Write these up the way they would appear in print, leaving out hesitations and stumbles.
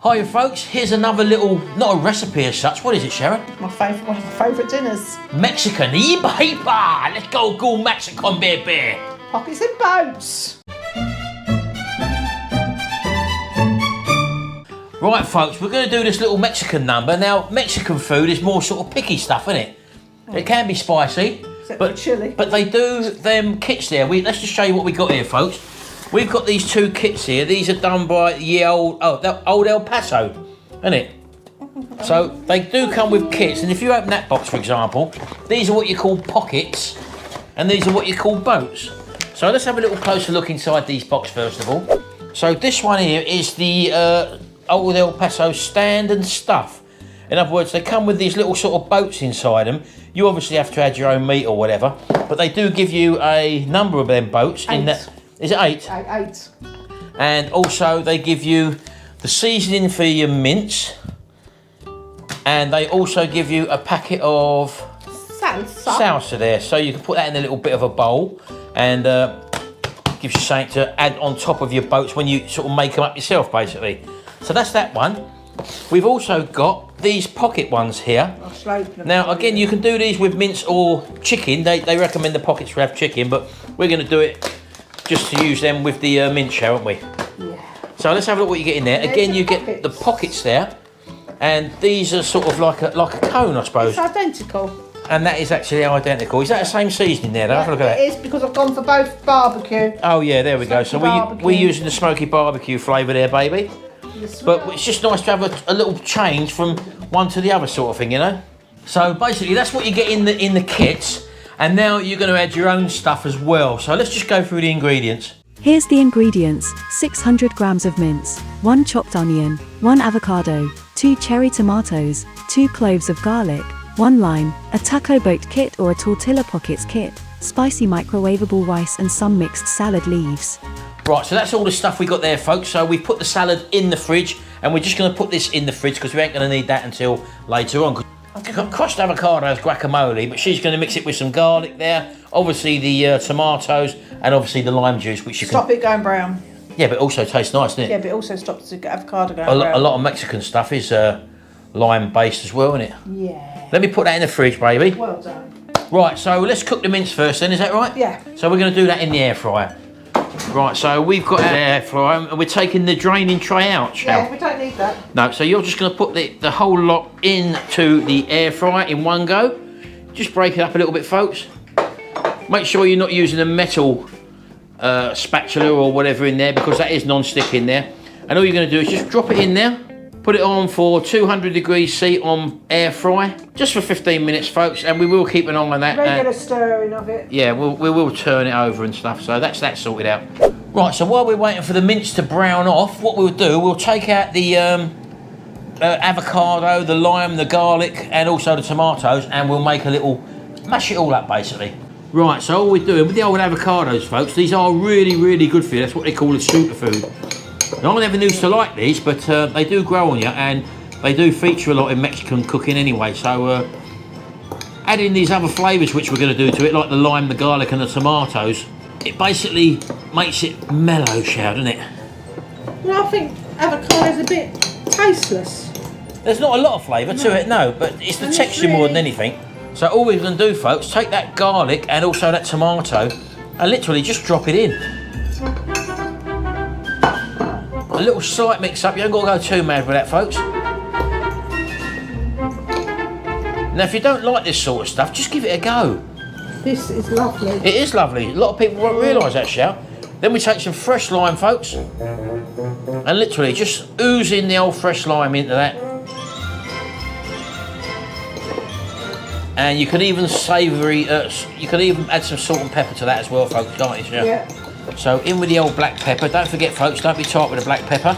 Hi folks, here's another little, not a recipe as such, what is it, Sharon? One of my favourite dinners. Mexican, Iba, let's go Mexican, baby. Pockets and boats. Right folks, we're going to do this little Mexican number. Now, Mexican food is more sort of picky stuff, isn't it? It can be spicy, Except for chili. but they do them kits there. Let's just show you what we got here, folks. We've got these two kits here. These are done by the old El Paso, isn't it? So they do come with kits, and if you open that box, for example, these are what you call pockets, and these are what you call boats. So let's have a little closer look inside these boxes first of all. So this one here is the old El Paso stand and stuff. In other words, they come with these little sort of boats inside them. You obviously have to add your own meat or whatever, but they do give you a number of them boats. In that, is it 8? 8. And also they give you the seasoning for your mince, and they also give you a packet of salsa there, so you can put that in a little bit of a bowl, and gives you something to add on top of your boats when you sort of make them up yourself, basically. So that's that one. We've also got these pocket ones here. Now again, you can do these with mince or chicken. They recommend the pockets to have chicken, but we're going to do it just to use them with the mince, aren't we? Yeah. So let's have a look what you get in there. Again, you get the pockets there, and these are sort of like a cone, I suppose. It's identical. And that is actually identical. Is that the same seasoning there? Have a look at that. It is, because I've gone for both barbecue. Oh yeah, there we go. So we're using the smoky barbecue flavour there, baby. But it's just nice to have a little change from one to the other sort of thing, you know. So basically, that's what you get in the kits. And now you're going to add your own stuff as well. So let's just go through the ingredients. Here's the ingredients: 600 grams of mince, 1 chopped onion, 1 avocado, 2 cherry tomatoes, 2 cloves of garlic, 1 lime, a taco boat kit or a tortilla pockets kit, spicy microwavable rice, and some mixed salad leaves. Right, so that's all the stuff we got there, folks. So we've put the salad in the fridge, and we're just going to put this in the fridge because we ain't going to need that until later on. Crushed avocado is guacamole, but she's going to mix it with some garlic there, obviously the tomatoes, and obviously the lime juice, which you can... Stop it going brown. Yeah, but it also tastes nice, doesn't it? Yeah, but it also stops the avocado going brown. A lot of Mexican stuff is lime-based as well, isn't it? Yeah. Let me put that in the fridge, baby. Well done. Right, so let's cook the mince first then, is that right? Yeah. So we're going to do that in the air fryer. Right, so we've got an air fryer, and we're taking the draining tray out, Shell. Yeah, we don't need that. No, so you're just going to put the whole lot into the air fryer in one go. Just break it up a little bit, folks. Make sure you're not using a metal spatula or whatever in there, because that is non-stick in there. And all you're going to do is just drop it in there, put it on for 200 degrees C on air fry, just for 15 minutes, folks, and we will keep an eye on that. Regular stirring of it. Yeah, we will turn it over and stuff, so that's that sorted out. Right, so while we're waiting for the mince to brown off, what we'll do, we'll take out the avocado, the lime, the garlic, and also the tomatoes, and we'll make a little, mash it all up basically. Right, so all we're doing with the old avocados, folks, these are really, really good for you. That's what they call a superfood. Now, I never used to like these, but they do grow on you, and they do feature a lot in Mexican cooking anyway. So adding these other flavours which we're going to do to it, like the lime, the garlic and the tomatoes, it basically makes it mellow, doesn't it? Well, I think avocado's a bit tasteless. There's not a lot of flavour to it, no, but it's the texture more than anything. So all we're going to do, folks, take that garlic and also that tomato and literally just drop it in. A little slight mix up, you haven't got to go too mad with that, folks. Now if you don't like this sort of stuff, just give it a go. This is lovely. It is lovely. A lot of people won't realise that, Shell. Then we take some fresh lime, folks, and literally just ooze in the old fresh lime into that. And you can even savoury, you can even add some salt and pepper to that as well, folks, can't you, Shell? Yeah. So in with the old black pepper. Don't forget, folks, don't be tight with the black pepper.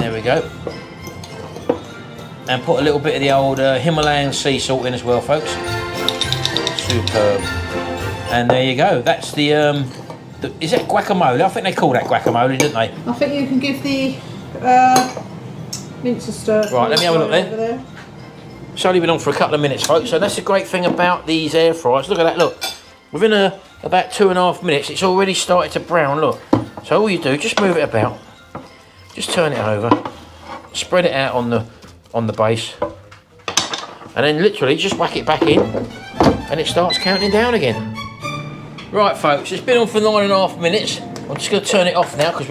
There we go. And put a little bit of the old Himalayan sea salt in as well, folks. Superb. And there you go. That's the is that guacamole? I think they call that guacamole, didn't they? I think you can give the mince a stir. Right, let me have a look there. It's only been on for a couple of minutes, folks. So that's the great thing about these air fryers. Look at that, look. Within about 2.5 minutes, it's already started to brown, look. So all you do, just move it about. Just turn it over, spread it out on the base, and then literally just whack it back in, and it starts counting down again. Right, folks, it's been on for 9.5 minutes. I'm just going to turn it off now because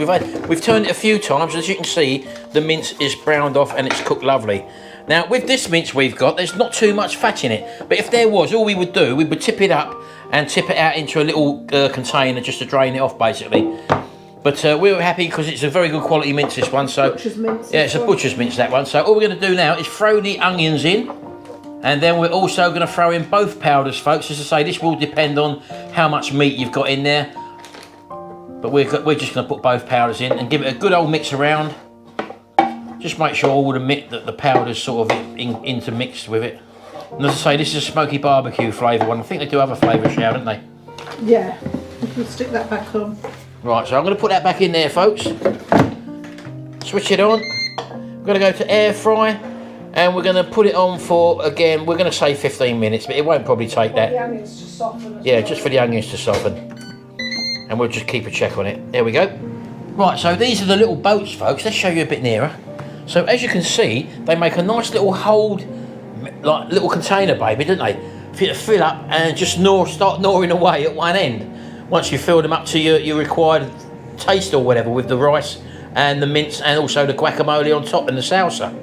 we've turned it a few times. As you can see, the mince is browned off and it's cooked lovely. Now, with this mince we've got, there's not too much fat in it. But if there was, all we would do, we would tip it up and tip it out into a little container just to drain it off, basically. But we were happy because it's a very good quality mince, this one. So Butcher's mince. yeah, it's a butcher's mince, that one. So all we're going to do now is throw the onions in. And then we're also going to throw in both powders, folks. As I say, this will depend on how much meat you've got in there. But we're just going to put both powders in and give it a good old mix around. Just make sure all the powder's sort of intermixed with it. And as I say, this is a smoky barbecue flavour one. I think they do other flavours now, don't they? Yeah. We'll stick that back on. Right, so I'm going to put that back in there, folks. Switch it on. We're going to go to air fry. And we're going to put it on for, again, we're going to say 15 minutes, but it won't probably take that. The onions to soften as Yeah, well. just for the onions to soften. And we'll just keep a check on it. There we go. Right, so these are the little boats, folks. Let's show you a bit nearer. So as you can see, they make a nice little hold, like little container, baby, don't they? For you to fill up and just start gnawing away at one end. Once you fill them up to your required taste or whatever with the rice and the mince and also the guacamole on top and the salsa.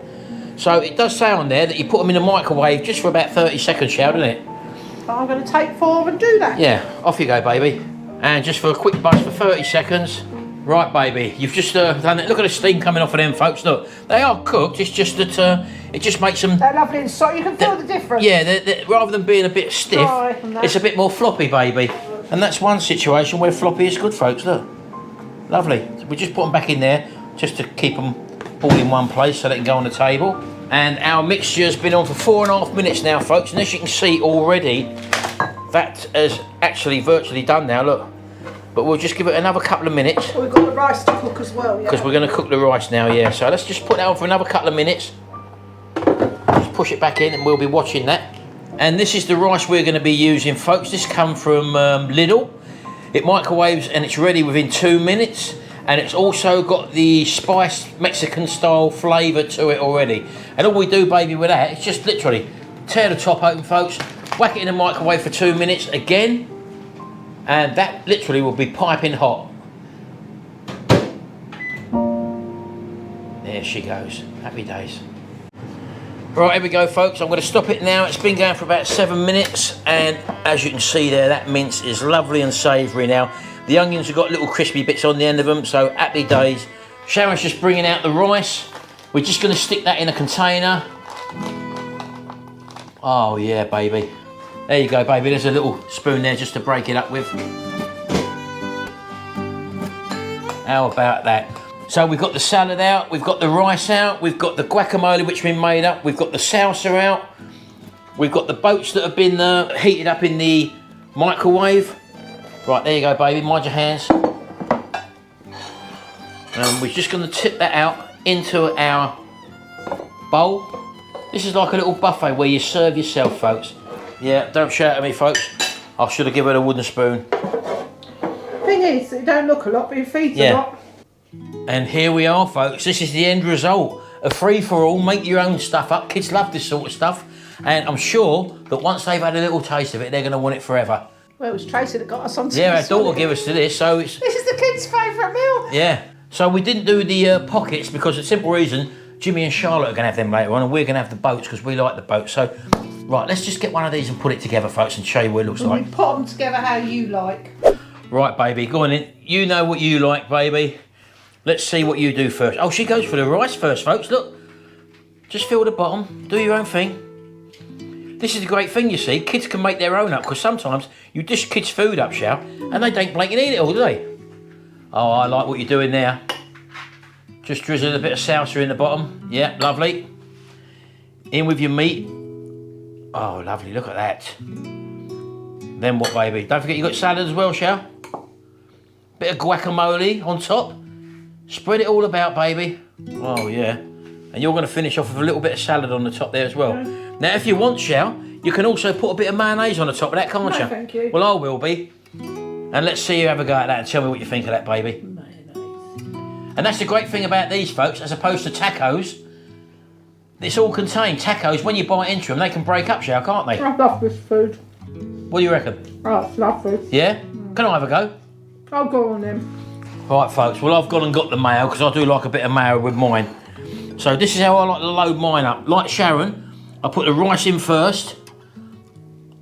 So it does say on there that you put them in the microwave just for about 30 seconds, Shell, doesn't it? I'm going to take 4 and do that. Yeah, off you go, baby. And just for a quick buzz for 30 seconds. Right, baby, you've just done it. Look at the steam coming off of them, folks. Look, they are cooked. It's just that it just makes them... They're lovely and soft. You can feel the difference. Yeah, rather than being a bit stiff, Dry and that. it's a bit more floppy, baby. And that's one situation where floppy is good, folks. Look, lovely. So we just put them back in there just to keep them all in one place so they can go on the table. And our mixture's been on for 4.5 minutes now, folks. And as you can see already, that has actually virtually done now, look. But we'll just give it another couple of minutes. We've got the rice to cook as well, yeah. Because we're going to cook the rice now, yeah. So let's just put that on for another couple of minutes. Just push it back in and we'll be watching that. And this is the rice we're going to be using, folks. This comes from Lidl. It microwaves and it's ready within 2 minutes. And it's also got the spiced Mexican style flavour to it already. And all we do, baby, with that, is just literally tear the top open, folks, whack it in the microwave for 2 minutes again, and that literally will be piping hot. There she goes. Happy days. Right, here we go, folks. I'm going to stop it now. It's been going for about 7 minutes, and as you can see there, that mince is lovely and savoury now. The onions have got little crispy bits on the end of them, so happy days. Sharon's just bringing out the rice. We're just going to stick that in a container. Oh yeah, baby. There you go, baby. There's a little spoon there just to break it up with. How about that? So we've got the salad out, we've got the rice out, we've got the guacamole which has been made up, we've got the salsa out, we've got the boats that have been heated up in the microwave. Right, there you go, baby, mind your hands. And we're just going to tip that out into our bowl. This is like a little buffet where you serve yourself, folks. Yeah, don't shout at me, folks. I should have given her a wooden spoon. Thing is, it don't look a lot, but it feeds a lot. And here we are, folks. This is the end result. A free-for-all, make your own stuff up. Kids love this sort of stuff. And I'm sure that once they've had a little taste of it, they're going to want it forever. Well, it was Tracy that got us onto Yeah, our this daughter one. gave us to this, so it's... This is the kids' favourite meal. Yeah. So we didn't do the pockets because of the simple reason Jimmy and Charlotte are going to have them later on, and we're going to have the boats because we like the boats. So, right, let's just get one of these and put it together, folks, and show you what it looks like. We put them together how you like. Right, baby, go on in. You know what you like, baby. Let's see what you do first. Oh, she goes for the rice first, folks. Look. Just fill the bottom. Do your own thing. This is the great thing, you see. Kids can make their own up because sometimes you dish kids' food up, Shell, and they don't blink and eat it all, do they? Oh, I like what you're doing there. Just drizzle a bit of salsa in the bottom. Yeah, lovely. In with your meat. Oh, lovely. Look at that. Then what, baby? Don't forget you got salad as well, Shell. Bit of guacamole on top. Spread it all about, baby. Oh, yeah. And you're going to finish off with a little bit of salad on the top there as well. Okay. Now, if you want, Shell, you can also put a bit of mayonnaise on the top of that, can't No, you? thank you. Well, I will be. And let's see you have a go at that and tell me what you think of that, baby. Mayonnaise. And that's the great thing about these, folks, as opposed to tacos. It's all contained. Tacos, when you bite into them, they can break up, Shell, can't they? I love this food. What do you reckon? Oh, it's lovely. Yeah? Can I have a go? I'll go on then. Right, folks, well, I've gone and got the mayo because I do like a bit of mayo with mine. So this is how I like to load mine up. Like Sharon, I put the rice in first.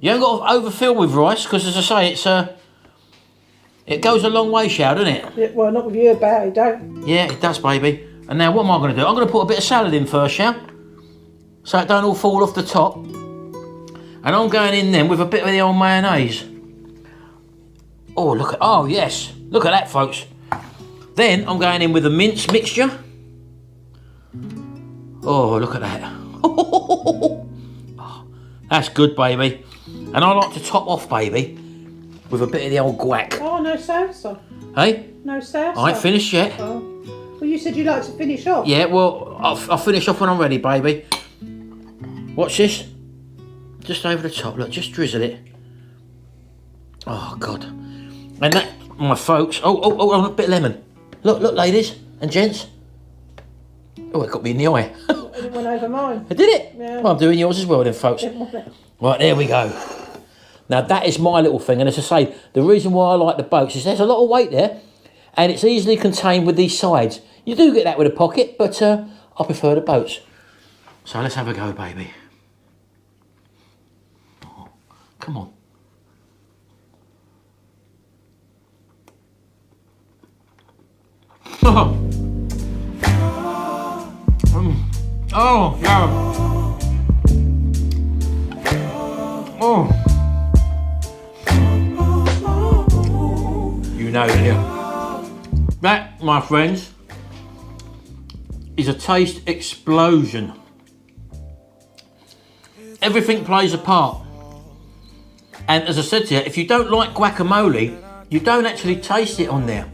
You haven't got to overfill with rice because, as I say, it goes a long way, Sharon, doesn't it? Yeah, well, not with you about it, don't. Yeah, it does, baby. And now what am I going to do? I'm going to put a bit of salad in first, Sharon, so it don't all fall off the top. And I'm going in then with a bit of the old mayonnaise. Oh, look at, oh yes, look at that, folks. Then I'm going in with a mince mixture. Oh, look at that. Oh, that's good, baby. And I like to top off, baby, with a bit of the old guac. Oh, no salsa. Hey? No salsa. I ain't finished yet. Oh. Well, you said you like to finish off. Yeah, well, I'll finish off when I'm ready, baby. Watch this. Just over the top, look, just drizzle it. Oh, God. And that, my folks, oh, a bit of lemon. Look, ladies and gents. Oh, it got me in the eye. It went over mine. Did it? Yeah. Well, I'm doing yours as well then, folks. Right, there we go. Now, that is my little thing. And as I say, the reason why I like the boats is there's a lot of weight there. And it's easily contained with these sides. You do get that with a pocket, but I prefer the boats. So let's have a go, baby. Oh, come on. Oh, oh, yeah. Oh. You know, don't you? That, my friends, is a taste explosion. Everything plays a part. And as I said to you, if you don't like guacamole, you don't actually taste it on there.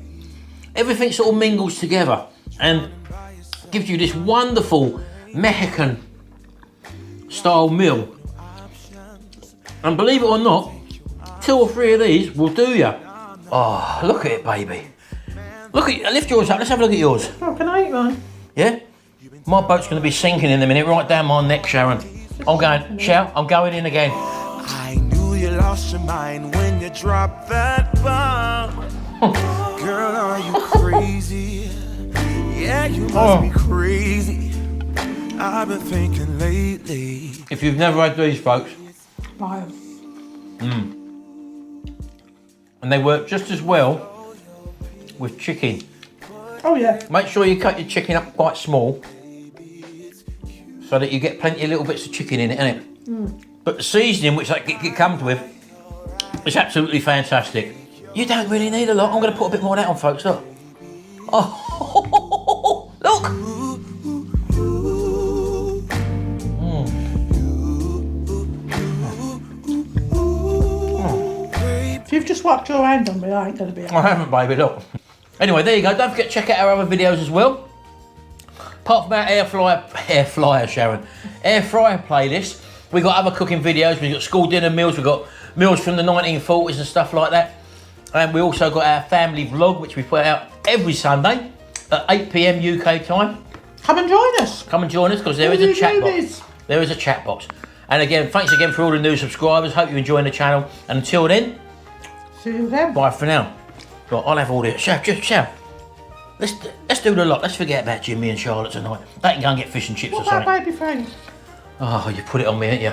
Everything sort of mingles together and gives you this wonderful Mexican style meal. And believe it or not, 2 or 3 of these will do you. Oh, look at it, baby. Look at, lift yours up, let's have a look at yours. Oh, can I eat mine? Yeah? My boat's going to be sinking in a minute, right down my neck, Sharon. I'm going, Sharon, I'm going in again. I knew you lost your mind when you dropped that bomb. Girl, are you crazy? Yeah, you must be crazy. I've been thinking lately. If you've never had these, folks, Fire. and they work just as well with chicken. Oh, yeah. Make sure you cut your chicken up quite small so that you get plenty of little bits of chicken in it, innit? But the seasoning which it comes with is absolutely fantastic. You don't really need a lot. I'm going to put a bit more of that on, folks, look. Oh, look! If you've just wiped your hand on me, I ain't going to be I haven't, baby, look. Anyway, there you go. Don't forget to check out our other videos as well. Apart from our air fryer, Sharon, air fryer playlist, we've got other cooking videos. We've got school dinner meals. We've got meals from the 1940s and stuff like that. And we also got our family vlog, which we put out every Sunday at 8 PM UK time. Come and join us. Come and join us because there is a chat box. There is a chat box. And again, thanks again for all the new subscribers. Hope you're enjoying the channel. And until then, See you then. bye for now. Right, I'll have all this. Shout. Let's do the lot. Let's forget about Jimmy and Charlotte tonight. They can go and get fish and chips What or something. about baby Frank? Oh, you put it on me, ain't you?